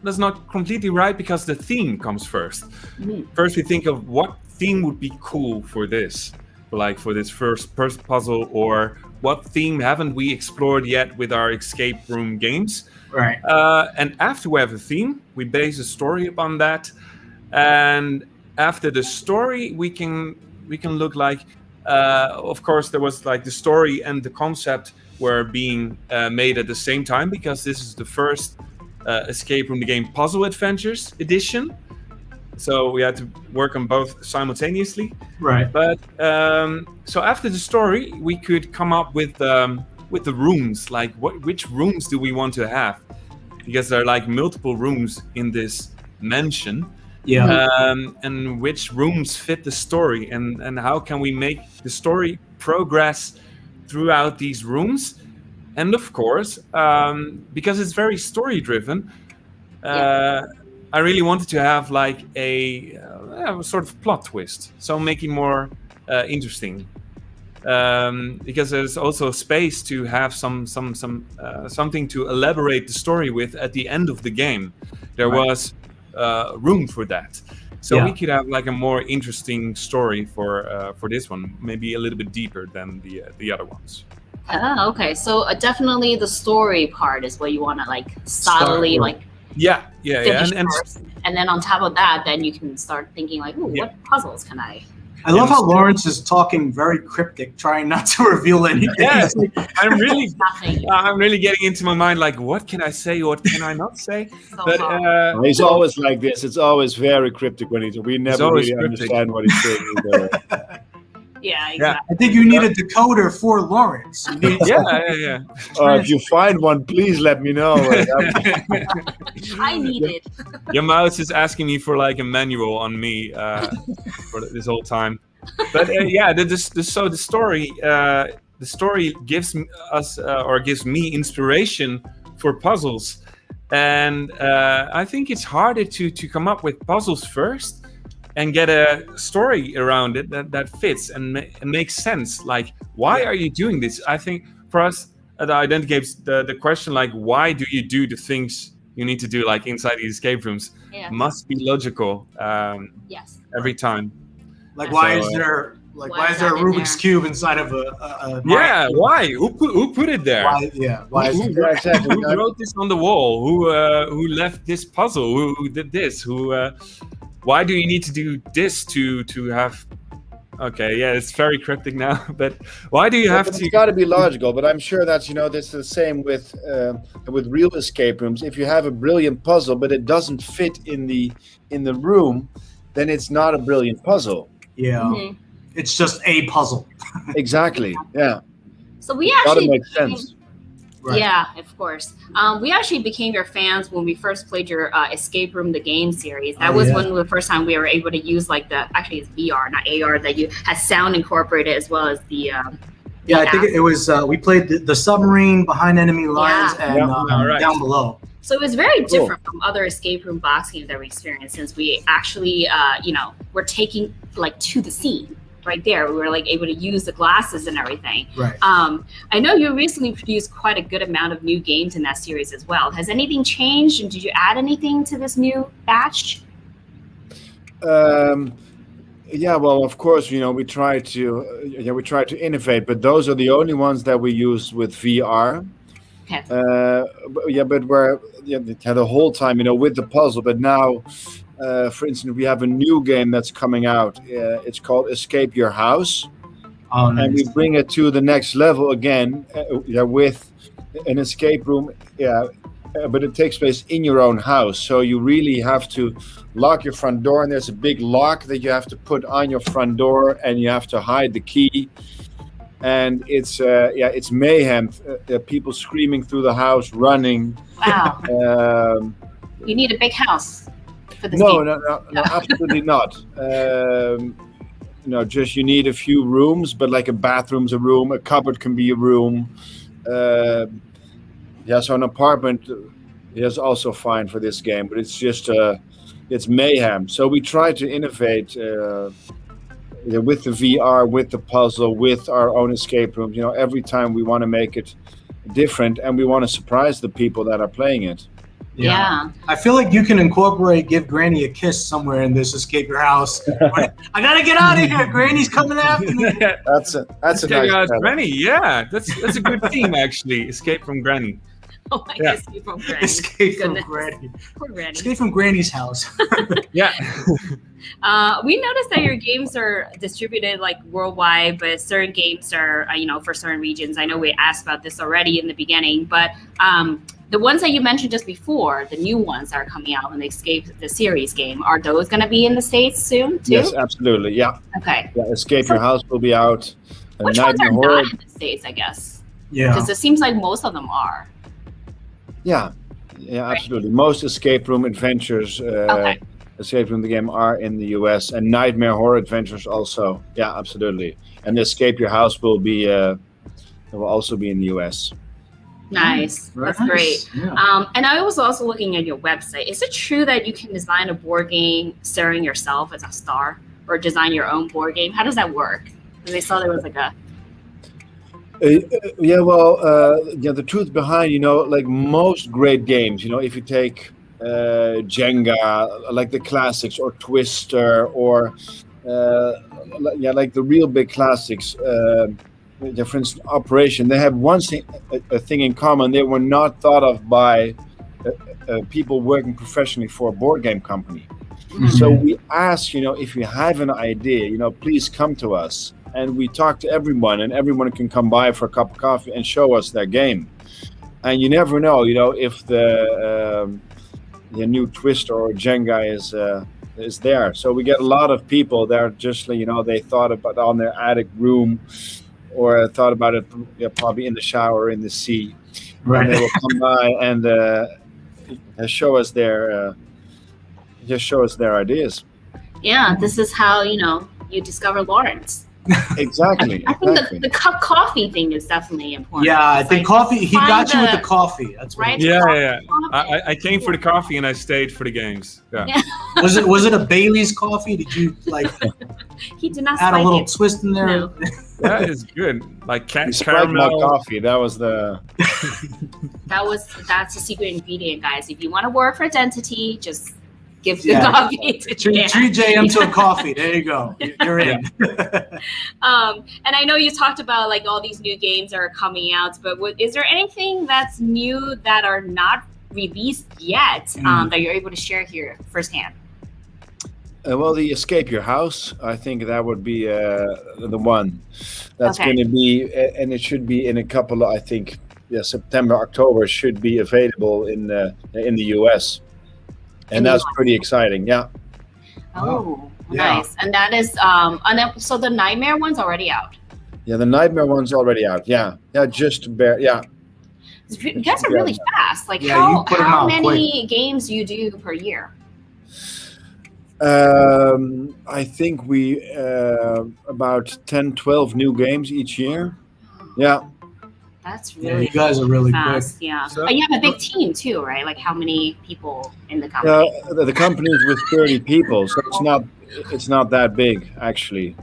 that's not completely right because the theme comes first. Mhm. First, we think of what theme would be cool for this, like for this first puzzle, or what theme haven't we explored yet with our escape room games. Right. And after we have a theme, we base a story upon that. And after the story, we can look like, of course, there was like the story and the concept were being made at the same time because this is the first escape room the game puzzle adventures edition. So we had to work on both simultaneously. Right. But so after the story, we could come up with the rooms, like which rooms do we want to have? Because there are like multiple rooms in this mansion. Yeah. And which rooms fit the story, and how can we make the story progress throughout these rooms? And of course, because it's very story driven, I really wanted to have like a sort of plot twist, so make it more interesting. Because there's also space to have something to elaborate the story with at the end of the game. There was room for that, so we could have like a more interesting story for this one, maybe a little bit deeper than the other ones. Oh, okay. So definitely the story part is what you want to like solidly like. Yeah. And then on top of that, then you can start thinking like, ooh, what puzzles can I? I love how Lawrence is talking very cryptic, trying not to reveal anything. Yes, I'm really Nothing. getting into my mind like, what can I say, what can I not say? So But hard. He's always like this. It's always very cryptic when we never always really cryptic. understand what he's saying either. Yeah, exactly. I think you need a decoder for Lawrence. You need yeah. If you find one, please let me know. I need it. Jan-Maurits is asking me for like a manual on me for this whole time. But the story gives us or gives me inspiration for puzzles, and I think it's harder to come up with puzzles first and get a story around it that fits and makes sense. Like, why are you doing this? I think for us at the Identity Games, the question like, why do you do the things you need to do like inside these escape rooms must be logical Yes. every time. Like, why So, is there why is there a is that in Rubik's there? cube inside of a Yeah, why? Who put it there? Why is it there? Exactly. Who wrote this on the wall? Who left this puzzle? Who did this? Why do you need to do this to have Okay, yeah, it's very cryptic now. But why do you have But to? it's got to be logical. But I'm sure that's this is the same with real escape rooms. If you have a brilliant puzzle, but it doesn't fit in the room, then it's not a brilliant puzzle. Yeah. Mhm. It's just a puzzle. Exactly. Yeah. So we Gotta actually make sense. Right. Yeah, of course. We actually became your fans when we first played your Escape Room, the game series. That Oh, was yeah. one of the first time we were able to use actually it's VR, not AR, that you had sound incorporated as well as the. Yeah, I think it was. We played the submarine behind enemy lines Yeah. and Yeah. Alright. down below. So it was very Cool. different from other escape room box games that we experienced, since we actually, we're taking to the scene right there. We were able to use the glasses and everything. Right. I know you recently produced quite a good amount of new games in that series as well. Has anything changed, and did you add anything to this new batch? Yeah, well, of course, we try to innovate, but those are the only ones that we use with VR. Okay. But we're the whole time, with the puzzle. But now, for instance, we have a new game that's coming out. It's called Escape Your House, Oh, and we nice. bring it to the next level again, with an escape room. But it takes place in your own house, so you really have to lock your front door, and there's a big lock that you have to put on your front door, and you have to hide the key. And it's mayhem. People screaming through the house, running. Wow. You need a big house for this No, game. no, absolutely not. Just you need a few rooms, but like a bathroom's a room, a cupboard can be a room. So an apartment is also fine for this game, but it's just it's mayhem. So we try to innovate with the VR, with the puzzle, with our own escape rooms. Every time we want to make it different, and we want to surprise the people that are playing it. Yeah. I feel like you can incorporate Give Granny a Kiss somewhere in this Escape Your House. I gotta get out of here. Granny's coming after me. That's a nice title. Granny. Yeah, that's a good theme actually. Escape from Granny. Oh my Yeah. God, Escape from Granny. Escape from Goodness. Granny. Poor Granny. Escape from Granny's house. Yeah. We noticed that your games are distributed worldwide, but certain games are, for certain regions. I know we asked about this already in the beginning, but the ones that you mentioned just before, the new ones that are coming out in the series game, are those going to be in the States soon too? Yes, absolutely. Yeah. Okay. Yeah, Escape Your House will be out. Which ones are Nightmare Horror. not in the States, I guess? Yeah. Because it seems like most of them are. Yeah, absolutely. Most escape room adventures, Okay. escape room the game are in the US, and Nightmare Horror Adventures also. Yeah, absolutely. And Escape Your House will also be in the US. Nice. That's Nice. great. Yeah. And I was also looking at your website. Is it true that you can design a board game starring yourself as a star, or design your own board game? How does that work? Because I saw there was The truth behind, like most great games, if you take Jenga, like the classics, or Twister, or like the real big classics, for instance, Operation, they have a thing in common. They were not thought of by people working professionally for a board game company. Mhm. So we ask, if you have an idea, please come to us. And we talk to everyone, and everyone can come by for a cup of coffee and show us their game. And you never know, if the new Twister or Jenga is there. So we get a lot of people that are just, they thought about on their attic room, or thought about it probably in the shower in the sea. Right. And they will come by and show us their ideas. Yeah, this is how, you discover Lawrence. Exactly. I think the cup coffee thing is definitely important. Yeah, I It's think coffee. He got you with the- the coffee. That's what. Right? Yeah. I came for the coffee and I stayed for the games. Yeah. Yeah. Was it a Bailey's coffee? Did you He did not add a spike little it. twist in there? No. That is good. Like You spiked my caramel. coffee. That was the. That's a secret ingredient, guys. If you want to work for Identity, just give the Yeah. coffee to Treat Jan. JM to a coffee. There you go. You're in. And I know you talked about all these new games that are coming out, but is there anything that's new that are not released yet that you're able to share here firsthand? Well, the Escape Your House, I think that would be the one. That's Okay. going to be, and it should be in a couple of, I think, September, October should be available in the US, In and the that's US. pretty exciting. Yeah, Oh, Yeah. nice. And that is so the Nightmare one's already out. yeah. The Nightmare one's already out. Yeah, just bare. Yeah, You guys are really fast. Like Yeah, you put 'em how out many games do you do per year? I think we about 10, 12 new games each year. Yeah. That's Yeah, really you guys are really quick. fast. Yeah. So- But you have a big team too, right? Like how many people in the company? The company is with 30 people, so it's not that big actually.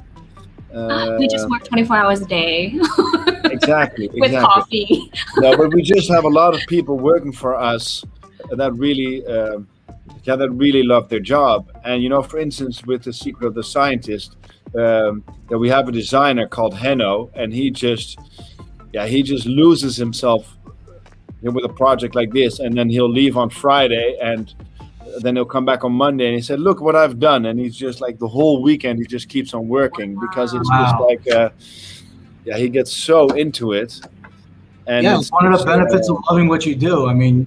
We just work 24 hours a day Exactly. with coffee. No, but we just have a lot of people working for us that really, love their job. And for instance, with The Secret of the Scientist, we have a designer called Henno, and he just loses himself with a project like this, and then he'll leave on Friday, and then he'll come back on Monday, and he said, "Look what I've done," and he's just like the whole weekend he just keeps on working because it's just Wow. like, he gets so into it. And Yeah, it's one of the just, benefits of loving what you do. I mean,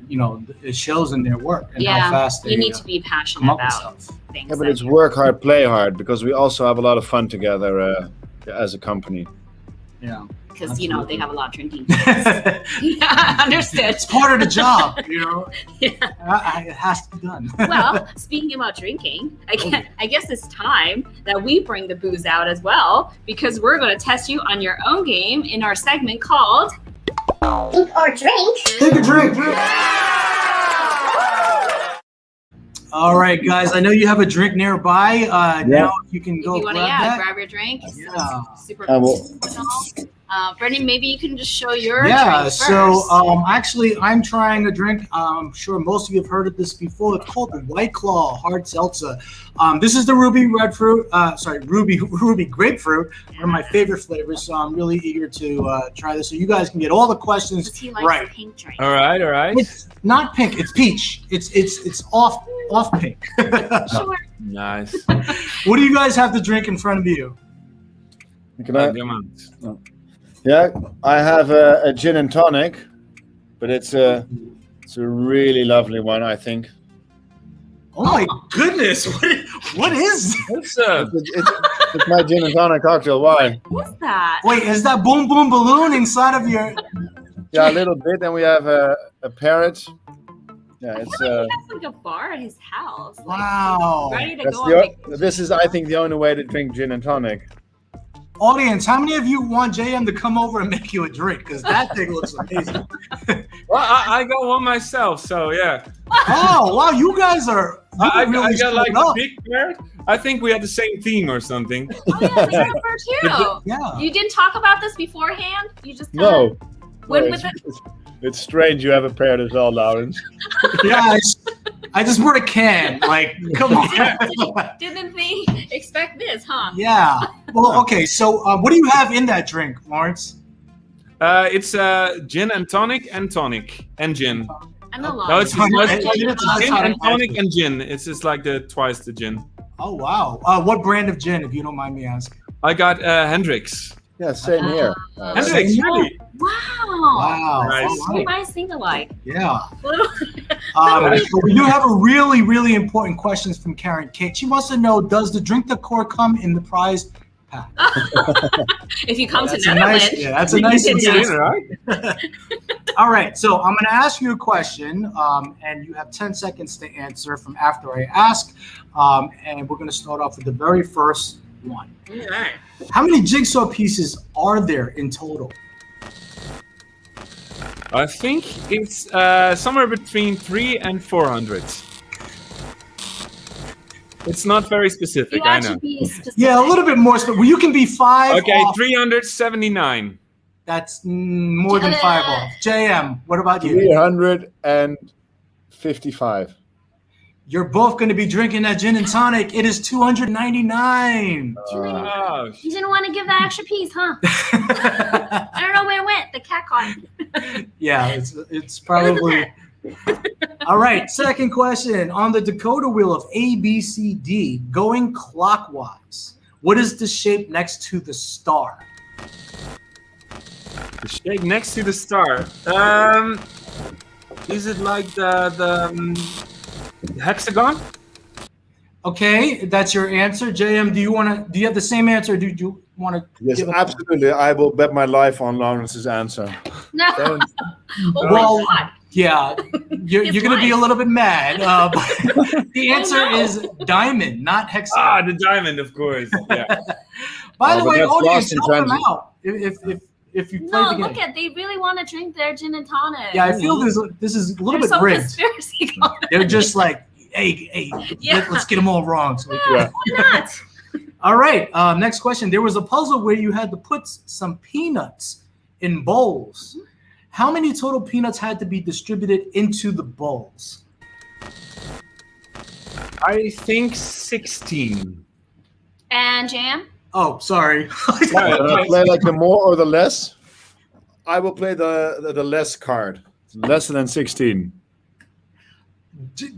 it shows in their work and how Yeah, fast they you need to be passionate come up with about stuff. things. Yeah, but that it's you- work hard, play hard, because we also have a lot of fun together as a company. Yeah. because they have a lot of drinking. It's Yeah, understood. part of the job, Yeah. It has to be done. Well, speaking about drinking, I guess it's time that we bring the booze out as well, because we're going to test you on your own game in our segment called Eat or drink. Take a drink. All right, guys. I know you have a drink nearby. Now you can If go you want to, grab that. grab your drink. It's Yeah. super I will. personal. Brendan, maybe you can just show your Yeah, drink so first. actually I'm trying a drink. I'm sure most of you have heard of this before. It's called the White Claw Hard Seltzer. This is the ruby grapefruit, one of my favorite flavors. So I'm really eager to try this. So you guys can get all the questions Because he likes right. the pink drink. All right. It's not pink. It's peach. It's off pink. Sure. Nice. What do you guys have to drink in front of you? Can I? Come on. Yeah, I have a gin and tonic, but it's a really lovely one, I think. Oh my goodness! What is? It's It's my gin and tonic cocktail. Why? What's that? Wait, is that boom boom balloon inside of your? Yeah, a little bit. Then we have a parrot. Yeah, I it's feel like he has like a bar at his house. Like, Wow. ready to that's go on vacation. this is, I think, the only way to drink gin and tonic. Audience, how many of you want JM to come over and make you a drink? Because that thing looks amazing. well, I got one myself, so yeah. Oh wow, you guys are. I really got like screwed a up. big parrot. I think we had the same theme or something. Oh yeah, the number too. Yeah. You didn't talk about this beforehand? You just kinda No. went No, with it? It's strange you have a parrot as well, Lawrence. Yeah, I just brought a can. Like, come on. Didn't they expect this, huh? Yeah. Well, okay. So, what do you have in that drink, Lawrence? It's gin and tonic and gin. And a lot. No, it's Tonic it's and gin. gin and tonic and gin. It's just like twice the gin. Oh wow. What brand of gin, if you don't mind me asking? I got Hendrix. Yeah, same here. Hendrix, really? Wow. Wow. Nice. All So right. nice think alike. Yeah. Little- So we do have a really, really important questions from Karen Kate. She wants to know: does the drink decor come in the prize pack? If you come That's to a Netherlands, nice- yeah, that's a you nice can answer. get Gin, right? All right. So I'm going to ask you a question, and you have 10 seconds to answer from after I ask. And we're going to start off with the very first one. Alright. How many jigsaw pieces are there in total? I think it's somewhere between 300 and 400. It's not very specific, You I have know. to be specific. Yeah, a little bit more. Well, you can be 5 Okay, off. 379. That's more than 5 off. JM, what about you? 355. You're both going to be drinking that gin and tonic. It is 299. Oh, You didn't want to give that extra piece, huh? I don't know where it went. The cat caught it. Yeah, it's probably. All right, second question. On the decoder wheel of A, B, C, D, going clockwise, what is the shape next to the star? The shape next to the star. Is it like the hexagon? Okay, that's your answer. JM, do you have the same answer? Or do you want to? Yes, absolutely. I will bet my life on Lawrence's answer. No. So- Oh Well, my God. Yeah, you're going to be a little bit mad. But the answer is diamond, not hexagon. Ah, the diamond, of course. Yeah. By the but way, that's audience, lost in help them transit. out if you played No, the game. look at, they really want to drink their gin and tonic. Yeah, I feel this is a little There's bit some rigged. conspiracy going. They're just like, hey, Yeah. let's get them all wrong. So we can- Yeah, why not? All right, next question. There was a puzzle where you had to put some peanuts in bowls. How many total peanuts had to be distributed into the bowls? I think 16. And Jam? Oh, sorry. I play like the more or the less. I will play the less card. Less than 16.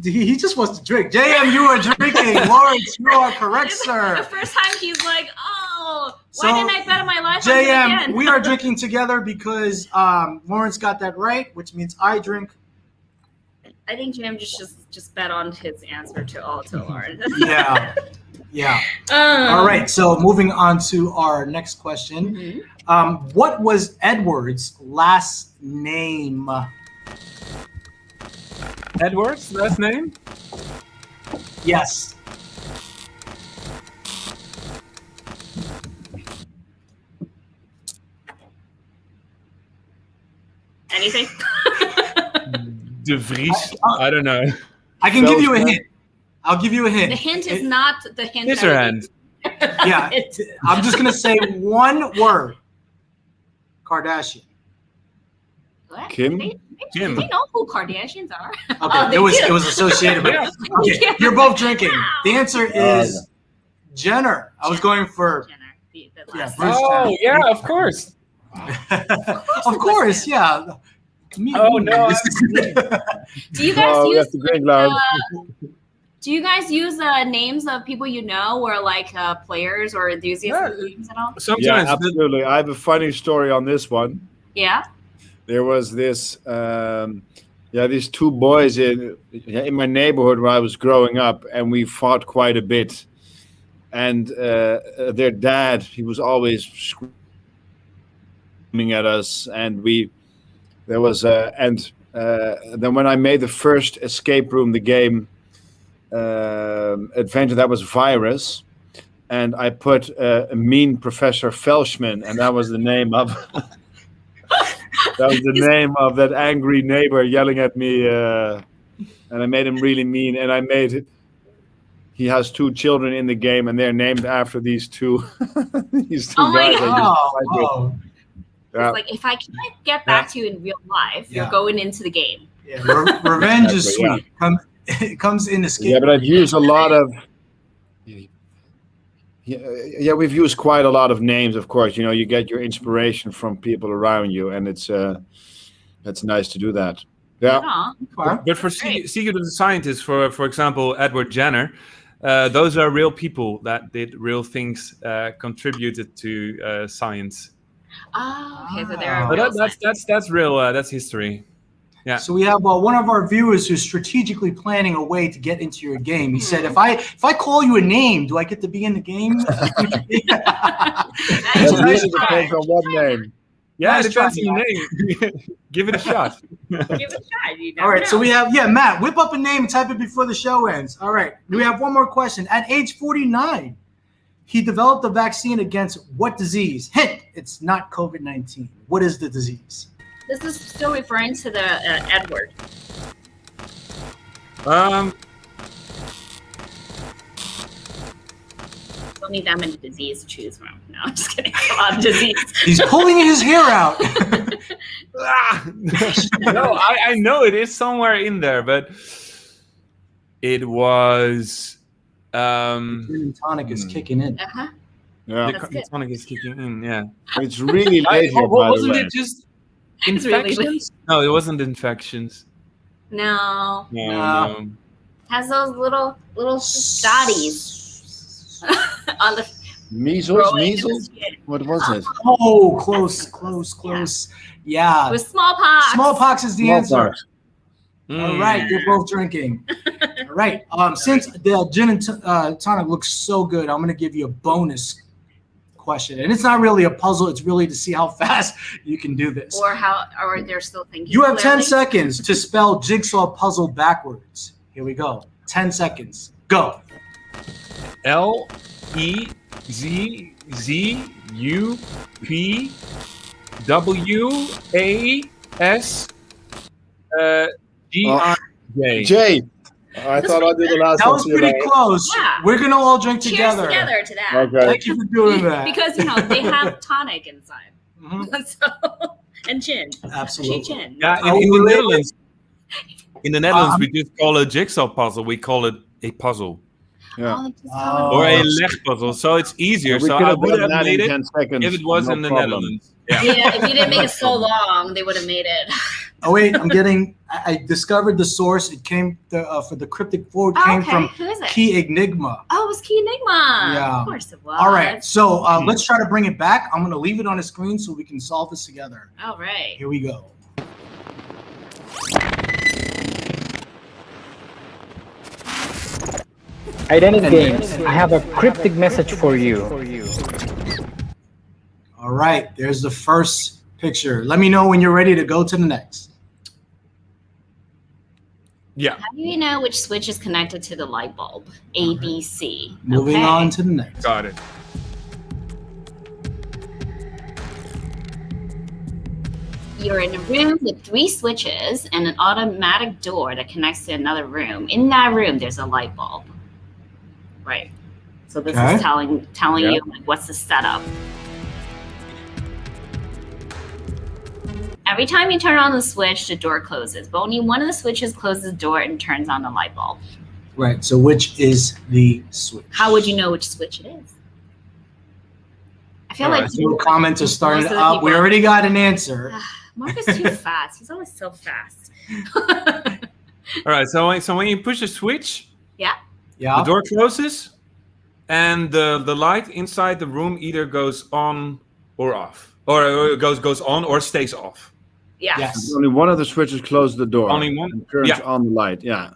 He just wants to drink. JM, you are drinking. Lawrence, you are correct, This is sir. the first time he's like, oh, So, why didn't I bet on my life on it JM, again? we are drinking together because Lawrence got that right, which means I drink. I think Jam just bet on his answer to Lauren. Yeah. All right, so moving on to our next question. Mhm. What was Edward's last name? Edward's last name? Yes. Anything? De Vries? I don't know. I can give you a hint. I'll give you a hint. The hint is not the hint. that Scissorhand. Yeah, I'm just gonna say one word. Kardashian. What? Kim? Kim. Do they know who Kardashians are? Okay, Oh, they it was do. associated with. Yeah. Okay, Yeah. you're both drinking. Wow. The answer is Jenner. I was going for. Jenner, the Yeah, last Bruce Oh, Jenner. yeah, of course. Of course, yeah. Oh, no, Do you guys Oh, we use have to drink loud. Do you guys use names of people you know, or like players or enthusiasts of games at all? Yeah, Sometimes. absolutely. I have a funny story on this one. Yeah. There was this, these two boys in my neighborhood where I was growing up, and we fought quite a bit. And their dad, he was always screaming at us, and then when I made the first escape room, the game adventure, that was Virus, and I put a mean Professor Felshman, and that was the name of. That was the name of that angry neighbor yelling at me, and I made him really mean. And I made it. He has two children in the game, and they're named after these two. These two Oh my guys. God. Oh, Yeah. It's like, if I can't get back to you in real life, Yeah. you're going into the game. yeah. Revenge is Exactly, sweet. It comes in escape. Yeah, but I've used a lot of. Yeah, we've used quite a lot of names. Of course, you get your inspiration from people around you, and it's nice to do that. Yeah. Aw. But for Secret of the Scientists, for example, Edward Jenner, those are real people that did real things, contributed to science. Oh, okay. So there Oh. are So that's real. That's history. Yeah. So we have one of our viewers who's strategically planning a way to get into your game. He said, "If I call you a name, do I get to be in the game?" That really depends on what name. Yeah, Nice it depends on try, the name. Give it a shot. Give it a try. You never All right, so know. we have Matt, whip up a name and type it before the show ends. All right, we have one more question. At age 49, he developed a vaccine against what disease? Hint: it's not COVID-19. What is the disease? This is still referring to the Edward. Don't need that many disease to choose from. No, I'm just kidding. A lot of disease. He's pulling his hair out. No, I know it is somewhere in there, but it was. Gin and tonic is kicking in. Uh-huh. Yeah, That's good. The tonic is kicking in. Yeah. it's really late here, by the Wasn't way. it just It's really infections? No, it wasn't infections. No. No. Has those little dotties on the Measles? growing in the Measles? skin. What was it? Oh, close. Yeah. With smallpox. Smallpox is the answer. Smallpox. All right, you're both drinking. All right. Since the gin and tonic looks so good, I'm going to give you a bonus question, and it's not really a puzzle. It's really to see how fast you can do this. Or they're still thinking. You have 10 clearly. seconds to spell jigsaw puzzle backwards. Here we go. 10 seconds. Go. LEZZUPWASGIJ. Jay. I thought I did the last That one was too, pretty right? close. Yeah. We're gonna all drink Cheers together. together to that. Okay. Thank you for doing that. Because they have tonic inside. Mhm. So, and gin. Absolutely. Gin. Yeah, Are in we the related? Netherlands. In the Netherlands, we just call a jigsaw puzzle. We call it a puzzle Yeah. Oh, just Oh. or a it's- leg puzzle. So it's easier. We So could I have would done have that made in it 10 seconds. if it was no in the problem. Netherlands. Yeah. yeah, if you didn't make it so long, they would have made it. Oh wait, I discovered the source. It came for the cryptic forward came Okay, from who is it? Key Enigma. Oh, it was Key Enigma. Yeah. Of course it was. All right, so let's try to bring it back. I'm gonna leave it on the screen so we can solve this together. All right. Here we go. Identity games. I have a cryptic message for you. All right, there's the first picture. Let me know when you're ready to go to the next. Yeah. How do you know which switch is connected to the light bulb? A, B, C. Moving Okay. on to the next. Got it. You're in a room with 3 switches and an automatic door that connects to another room. In that room, there's a light bulb. Right. So this Okay. is telling Yeah. you like what's the setup. Every time you turn on the switch, the door closes, but only one of the switches closes the door and turns on the light bulb. Right. So which is the switch? How would you know which switch it is? I feel like No comments are starting most of the up. We people- already got an answer. Mark is too fast. He's always so fast. All right. So when you push a switch, Yeah. Yeah. the door closes, and the light inside the room either goes on or off, or it goes on or stays off. Yeah. Yes. Only one of the switches closed the door. Only one? And turns Yeah. on the light. Yeah.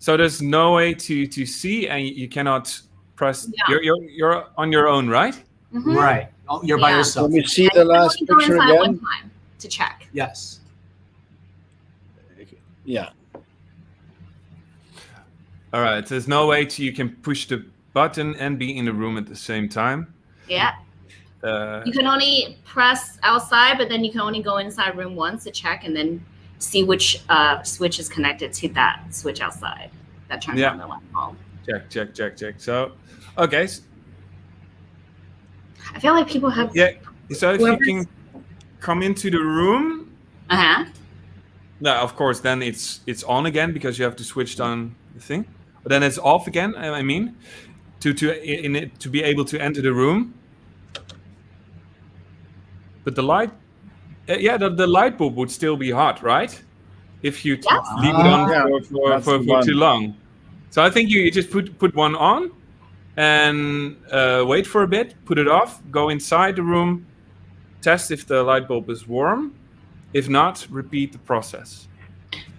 So there's no way to see, and you cannot press. Yeah. You're on your own, right? Mhm. Right. Oh, you're by Yeah. yourself. Let me see And the you can last only go picture inside again. one time to check. Yes. Yeah. All right. There's no way you can push the button and be in the room at the same time. Yeah. You can only press outside, but then you can only go inside room once to check and then see which switch is connected to that switch outside that turns Yeah. on the light bulb. Check. So, okay. I feel like people have. Yeah. So if you Whoever's- can come into the room, Uh-huh. no, of course, then it's on again because you have to switch on the thing. But then it's off again. I mean, to be able to enter the room. But the light, the light bulb would still be hot, right? If you Yes. leave it on Yeah, that's for the one. too long. So I think you just put one on and wait for a bit, put it off, go inside the room, test if the light bulb is warm. If not, repeat the process.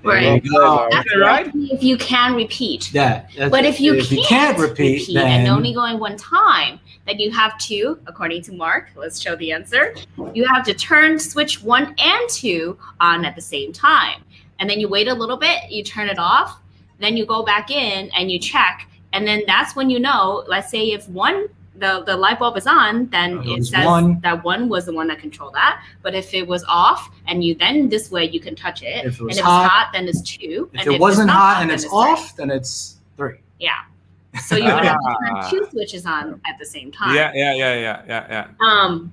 Right. Oh, That's right? only if you can repeat. Yeah. But if you can't repeat, then and only going one time, then you have to, according to Mark, let's show the answer. You have to turn switch 1 and 2 on at the same time. And then you wait a little bit, you turn it off, then you go back in and you check. And then that's when you know, let's say if the light bulb is on, then It it was says one. that 1 was the one that controlled that. But if it was off and you then this way you can touch it. If it was and if hot- it's hot, then it's 2. If and it wasn't not hot and then it's three. off, then it's 3. Yeah. So you would have to Ah. turn 2 switches on at the same time. Yeah.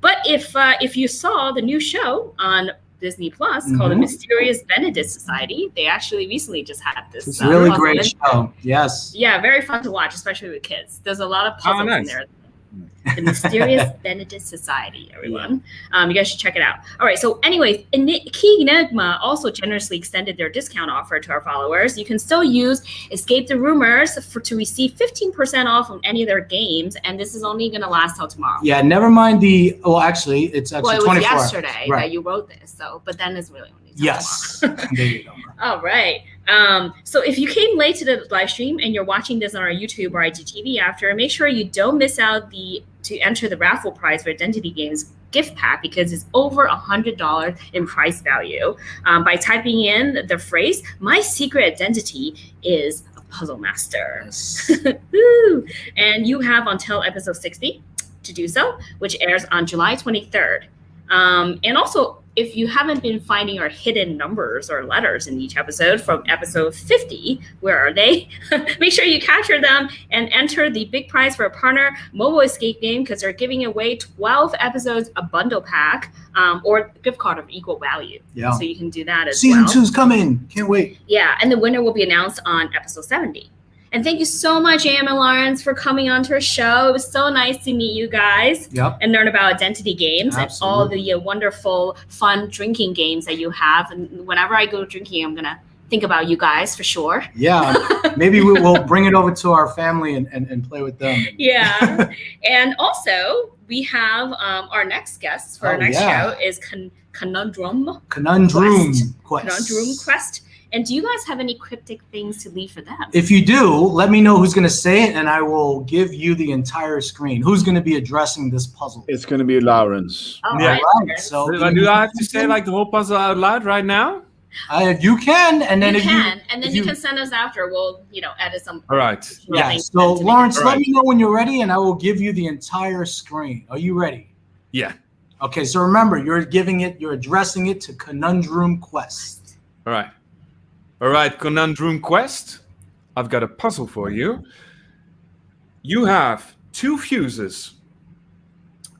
But if you saw the new show on Disney Plus called The Mhm. Mysterious Benedict Society, they actually recently just had this. It's a really puzzle great in- show. Yes. Yeah, very fun to watch, especially with kids. There's a lot of puzzles in nice. there. The Mysterious Benedict Society, everyone. You guys should check it out. All right, so anyways, Key Enigma also generously extended their discount offer to our followers. You can still use Escape the Rumors to receive 15% off on any of their games, and this is only going to last till tomorrow. Yeah, never mind the. Well, actually, it's actually it was 24 yesterday right. that you wrote this, but then it's really only yes. There you go. All right. So if you came late to the live stream and you're watching this on our YouTube or IGTV after, make sure you don't miss out to enter the raffle prize for Identity Games gift pack, because it's over $100 in price value. By typing in the phrase, "My secret identity is a puzzle master." Yes. And you have until episode 60 to do so, which airs on July 23rd. And also, if you haven't been finding our hidden numbers or letters in each episode from episode 50, where are they? Make sure you capture them and enter the big prize for a partner mobile escape game, because they're giving away 12 episodes, a bundle pack, or a gift card of equal value. Yeah. So you can do that as Season well. 2's coming. Can't wait. Yeah, and the winner will be announced on episode 70. And thank you so much, Jan and Lawrence, for coming on to our show. It was so nice to meet you guys and learn about Identity Games and all the wonderful, fun drinking games that you have. And whenever I go drinking, I'm going to think about you guys for sure. Yeah, maybe we'll bring it over to our family and play with them. Yeah. And also, we have our next guest for our next show is Conundrum Quest. And do you guys have any cryptic things to leave for them? If you do, let me know who's going to say it, and I will give you the entire screen. Who's going to be addressing this puzzle? It's going to be Lawrence. All Yeah. right. So Do I have to say like the whole puzzle out loud right now? You can, and then you can send us after. We'll edit some. All right. Yeah. So Lawrence, let me know when you're ready, and I will give you the entire screen. Are you ready? Yeah. Okay. So remember, you're addressing it to Conundrum Quest. All right. All right, Conundrum Quest. I've got a puzzle for you. You have 2 fuses.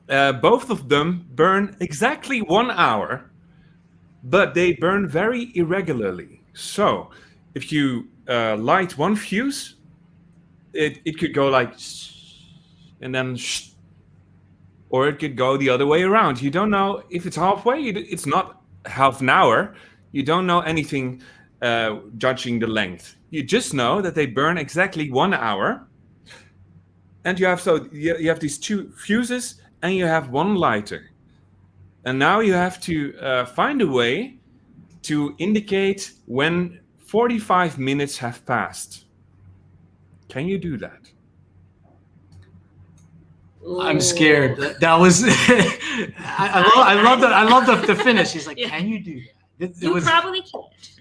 Both of them burn exactly 1 hour, but they burn very irregularly. So if you light one fuse, it could go like and then or it could go the other way around. You don't know if it's halfway. It's not half an hour. You don't know anything judging the length. You just know that they burn exactly 1 hour, and you have these 2 fuses and you have 1 lighter, and now you have to find a way to indicate when 45 minutes have passed. Can you do that? I'm scared. That was I love the finish. He's like, can you do that? You probably can't.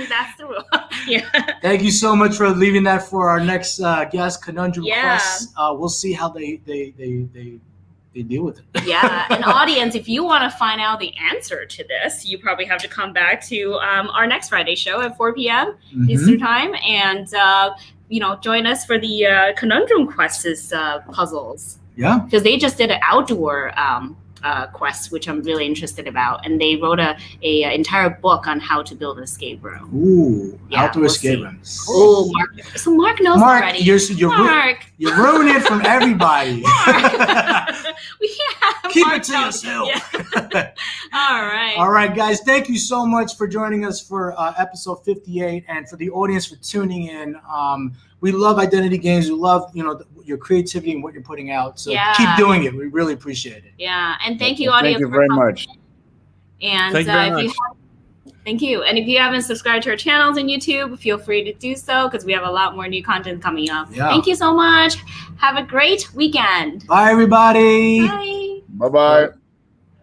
That's the rule. Yeah. Thank you so much for leaving that for our next guest, Conundrum Quest. We'll see how they deal with it. Yeah. And audience, if you want to find out the answer to this, you probably have to come back to our next Friday show at 4 p.m. Eastern time, and join us for the Conundrum Quest's puzzles. Yeah. Because they just did an outdoor quest, which I'm really interested about, and they wrote a entire book on how to build an escape room. Ooh, outdoor escape rooms. Oh, Mark! So Mark knows already. You're ruining it from everybody. Keep it to yourself. Yeah. All right, guys. Thank you so much for joining us for episode 58, and for the audience for tuning in. We love Identity Games. We love your creativity and what you're putting out. So keep doing it. We really appreciate it. Yeah, and thank you, audience. Thank you very much. And thank you very much. Thank you. And if you haven't subscribed to our channels on YouTube, feel free to do so, because we have a lot more new content coming up. Yeah. Thank you so much. Have a great weekend. Bye, everybody. Bye. Bye-bye.